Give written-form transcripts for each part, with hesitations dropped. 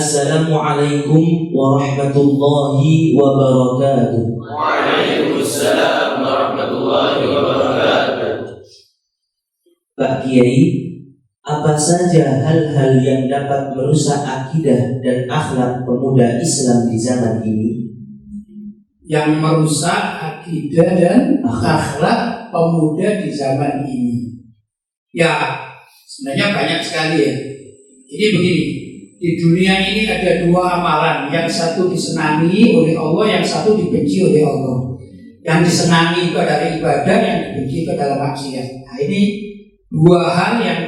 Assalamualaikum warahmatullahi wabarakatuh. Waalaikumsalam warahmatullahi wabarakatuh. Pak Kiai, apa saja hal-hal yang dapat merusak akidah dan akhlak pemuda Islam di zaman ini? Yang merusak akidah dan akhlak pemuda di zaman ini, ya sebenarnya banyak sekali ya. Jadi begini, di dunia ini ada dua amalan, yang satu disenangi oleh Allah, yang satu dibenci oleh Allah. Yang disenangi itu adalah ibadah, yang dibenci itu adalah maksiat. Nah, ini dua hal yang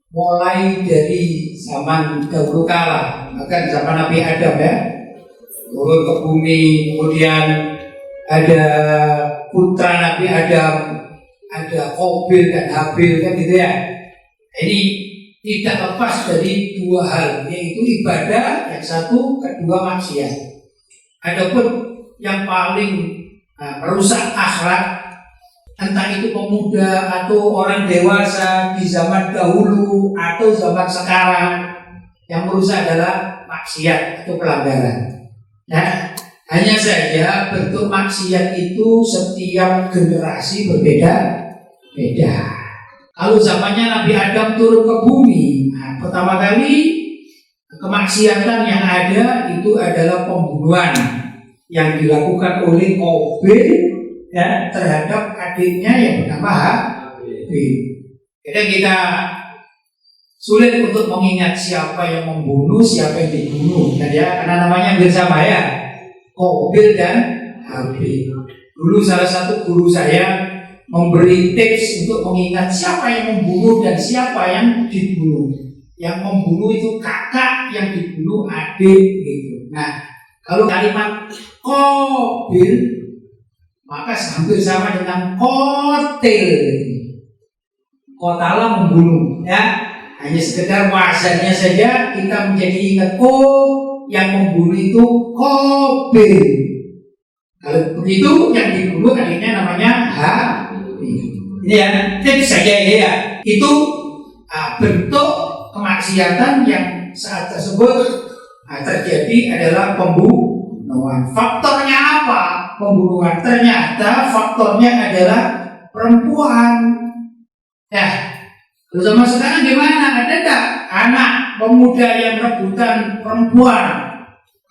mulai dari zaman dahulu kala, bahkan zaman Nabi Adam ya, turun ke bumi, kemudian ada putra Nabi Adam, ada Qabil dan Habil kan gitu ya. Ini tidak lepas dari dua hal, yaitu ibadah, yang satu, kedua maksiat. Adapun yang paling merusak akhlak, entah itu pemuda atau orang dewasa di zaman dahulu atau zaman sekarang, yang merusak adalah maksiat atau pelanggaran. Nah, hanya saja bentuk maksiat itu setiap generasi berbeda-beda. Kalau zamannya Nabi Adam turun ke bumi, pertama kali kemaksiatan yang ada itu adalah pembunuhan yang dilakukan oleh Qabil ya, terhadap adiknya yang bernama Habil. Jadi kita sulit untuk mengingat siapa yang membunuh, siapa yang dibunuh, ya, karena namanya hampir sama ya, Qabil dan Habil. Dulu salah satu guru saya memberi tips untuk mengingat siapa yang membunuh dan siapa yang dibunuh. Yang membunuh itu kakak, yang dibunuh adik gitu. Nah, kalau kalimat Qabil maka hampir sama dengan Qatil. Qatala membunuh ya. Hanya sekedar wazannya saja kita menjadi ingat, oh yang membunuh itu Qabil. Kalau begitu yang dibunuh adiknya namanya Habil. Ini ya, tips saja ya. Itu bentuk kemaksiatan yang saat tersebut terjadi adalah pembunuhan. Faktornya apa? Pembunuhan. Ternyata faktornya adalah perempuan. Ya, zaman sekarang gimana? Ada tak anak pemuda yang rebutan perempuan?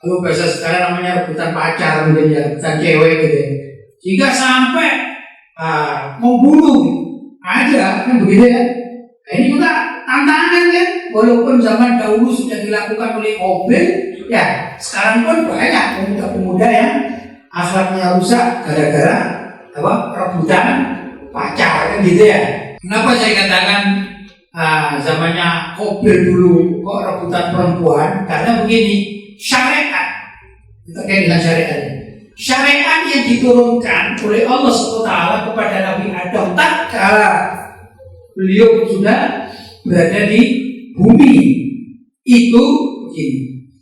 Kalau bahasa sekarang namanya rebutan pacar, mungkin ya, rebutan cewek gitu. Jika sampai membunuh, ada kan begitu ya. Nah, ini juga tantangan kan, walaupun zaman dahulu sudah dilakukan oleh Qabil, ya sekarang pun banyak pemuda-pemuda yang akhlaknya rusak gara-gara rebutan pacar kan gitu ya. Kenapa saya katakan zamannya Qabil dulu kok rebutan perempuan? Karena begini, syariat terkait dengan syariat. Syariat yang diturunkan oleh Allah SWT kepada Nabi Adam tatkala beliau sudah berada di bumi itu begini.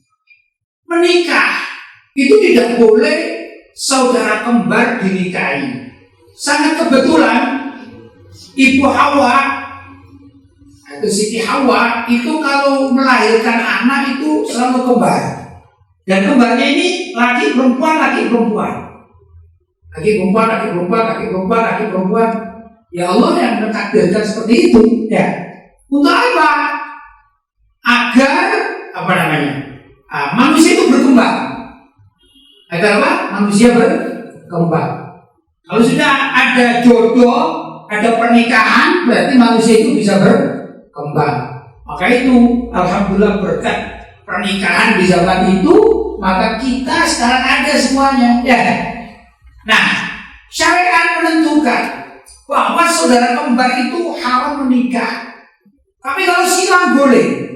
Menikah itu tidak boleh saudara kembar dinikahi. Sangat kebetulan Ibu Hawa atau Siti Hawa itu kalau melahirkan anak itu selalu kembar. Dan kembarnya ini laki perempuan, laki perempuan. Laki perempuan, laki perempuan, laki perempuan, laki perempuan. Ya Allah yang mentakdirkan seperti itu. Ya. Untuk apa? Agar manusia itu berkembang. Agar apa? Manusia berkembang. Kalau sudah ada jodoh, ada pernikahan, berarti manusia itu bisa berkembang. Maka itu alhamdulillah berkat pernikahan di zaman itu, maka kita sekarang ada semuanya ya. Nah, syariat menentukan bahwa saudara kembar itu haram menikah. Tapi kalau silang boleh.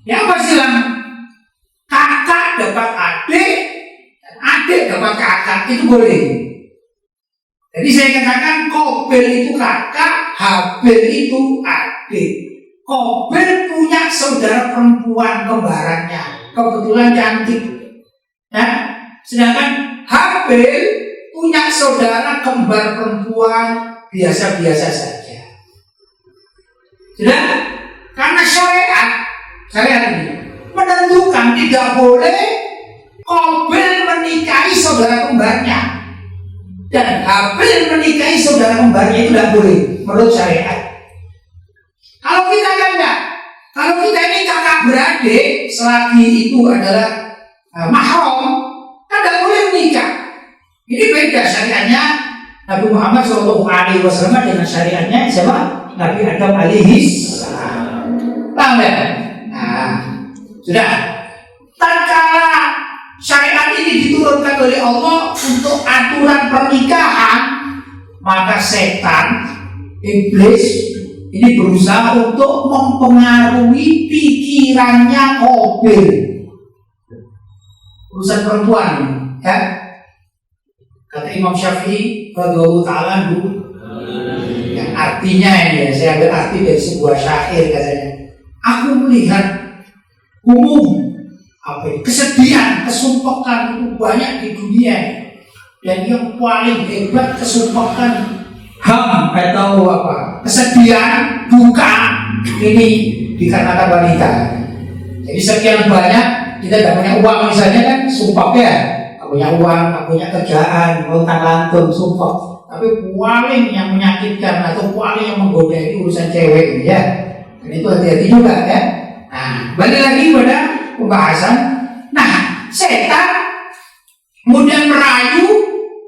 Ya apa silang? Kakak dapat adik, dan adik dapat kakak, itu boleh. Jadi saya katakan Qabil itu kakak, Habil itu adik. Qabil punya saudara perempuan kembarannya, kebetulan cantik. Ya, sedangkan Habil punya saudara kembar perempuan biasa-biasa saja. Sudah? Karena syariat ini menentukan tidak boleh Qabil menikahi saudara kembarnya dan Habil menikahi saudara kembarnya, itu tidak boleh menurut syariat. Kalau kita kan enggak, kalau kita ini kakak beradik, selagi itu adalah mahram, kan tidak boleh menikah. Ini beda syariatnya Nabi Muhammad SAW dengan syariatnya siapa? Nabi Adam alaihi salam. Paham ya? Nah, sudah. Tatkala syariat ini diturunkan oleh Allah untuk aturan pernikahan, maka setan, iblis ini berusaha untuk mempengaruhi pikirannya Qabil. Urusan perempuan, ya. Kata Imam Syafi'i radhiyallahu ta'ala anhu, yang artinya ini ya, saya ambil arti dari sebuah syair katanya. Aku melihat umum kesedihan, kesumpahan itu banyak di dunia, dan yang paling hebat kesumpahan atau kesedihan, duka ini dikarenakan wanita. Jadi sekian banyak kita tidak punya uang misalnya kan, sumpah ya, nggak punya uang, nggak punya kerjaan, luntang lantung, sumpah. Tapi paling yang menyakitkan atau paling yang menggoda itu urusan cewek ya. Dan itu hati-hati juga ya. Nah, balik lagi pada pembahasan. Nah, setan kemudian merayu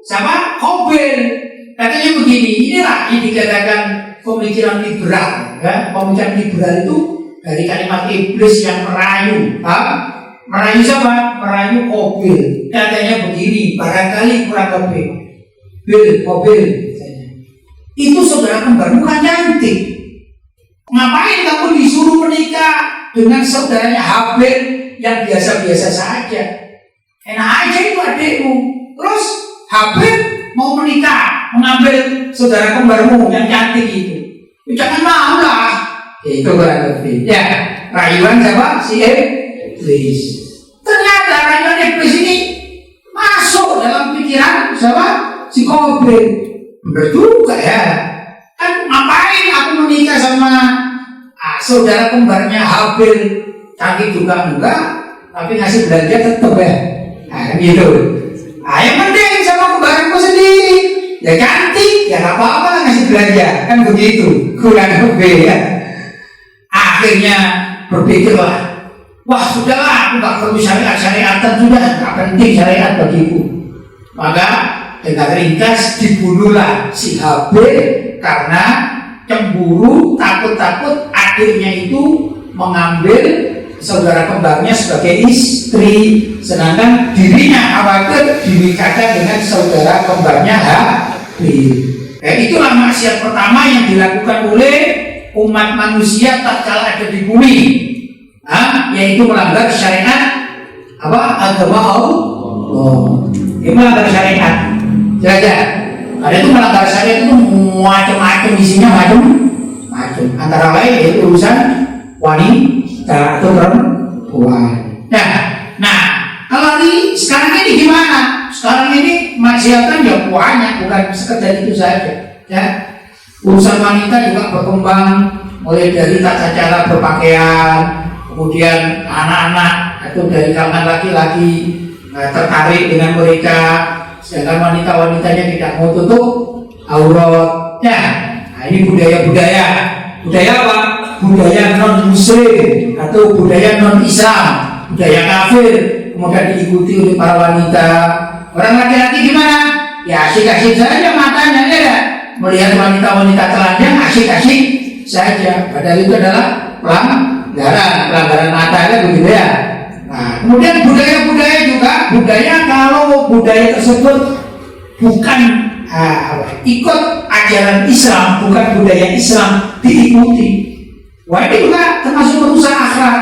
sama Qabil. Katanya begini, inilah yang dikatakan pemikiran liberal. Ya. Pemikiran liberal itu dari kalimat iblis yang merayu. Merayu siapa? Merayu Qabil. Katanya begini, barangkali kurang lebih. Qabil, itu saudara kembarmu kan cantik. Ngapain kamu disuruh menikah dengan saudaranya Habil yang biasa-biasa saja? Enak aja itu adikmu. Terus Habil mau menikah, mengambil saudara kembarmu yang cantik itu. Jangan mau lah. Itu kurang lebih. Ya, rayuan siapa? Si iblis. Ternyata rayuan iblis ini masuk dalam pikiran siapa? Si Qabil. Benar juga ya. Kan ngapain aku menikah sama saudara kembarnya Habil, cantik juga enggak, tapi ngasih belanja tetap ya. Nah gitu. Yang penting sama kembaranku sendiri, ya cantik, ya nggak apa-apa lah ngasih belanja, kan begitu. Kurang lebih ya. Akhirnya berpikirlah, wah sudahlah, aku nggak perlu syariat-syariatan, sudah nggak penting syariat bagiku. Maka dengan ringkas dibunuhlah si Habil karena cemburu, takut-takut adiknya itu mengambil saudara kembarnya sebagai istri, sedangkan dirinya khawatir dinikahkan dengan saudara kembarnya Habil. Itulah maksiat pertama yang dilakukan oleh umat manusia tatkala ada di bumi, yaitu melanggar syariat agama Allah. Melanggar syariat. Jaga. Ada itu melanggar syariat itu macam-macam, isinya macam-macam. Antara lain yaitu urusan wanita atau perempuan. Nah, kalau sekarang ini gimana? Sekarang ini maksiatan ya banyak, bukan sekedar itu saja. Ya, urusan wanita juga berkembang, mulai dari tata cara berpakaian, kemudian anak-anak atau dari kalangan laki-laki tertarik dengan mereka. Sedangkan wanita-wanitanya tidak mau tutup aurat. Nah ini budaya-budaya apa? Budaya non-muslim atau budaya non-Islam, budaya kafir, kemudian diikuti oleh para wanita. Orang laki-laki gimana? Ya asik-asik saja matanya, ya. Melihat wanita-wanita telanjang asik-asik saja. Padahal itu adalah pelanggaran mata, kan begitu ya. Nah, kemudian budaya-budaya juga, budaya kalau budaya tersebut bukan ikut ajaran Islam, bukan budaya Islam diikuti. Wah ini juga termasuk merusak akhlak.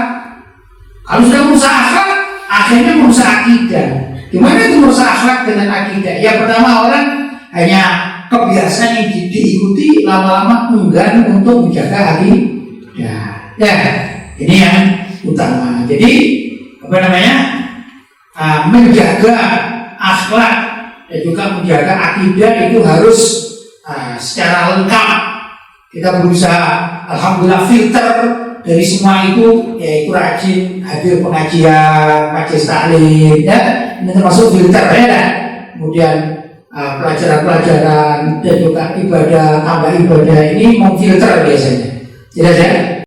Kalau sudah merusak akhlak, akhirnya merusak akidah. Gimana itu merusak akhlak dengan akidah? Ya pertama, orang hanya kebiasaan yang diikuti, lama-lama enggan untuk menjaga akidah. Ya, ini yang utama. Jadi menjaga akhlak dan juga menjaga akidah itu harus secara lengkap. Kita berusaha, alhamdulillah, filter dari semua itu, yaitu rajin hadir pengajian, majelis taklim, ya, ini termasuk filter ya kan. Kemudian pelajaran-pelajaran dan juga ibadah, tambah ibadah ini memfilter biasanya. Tidak ya?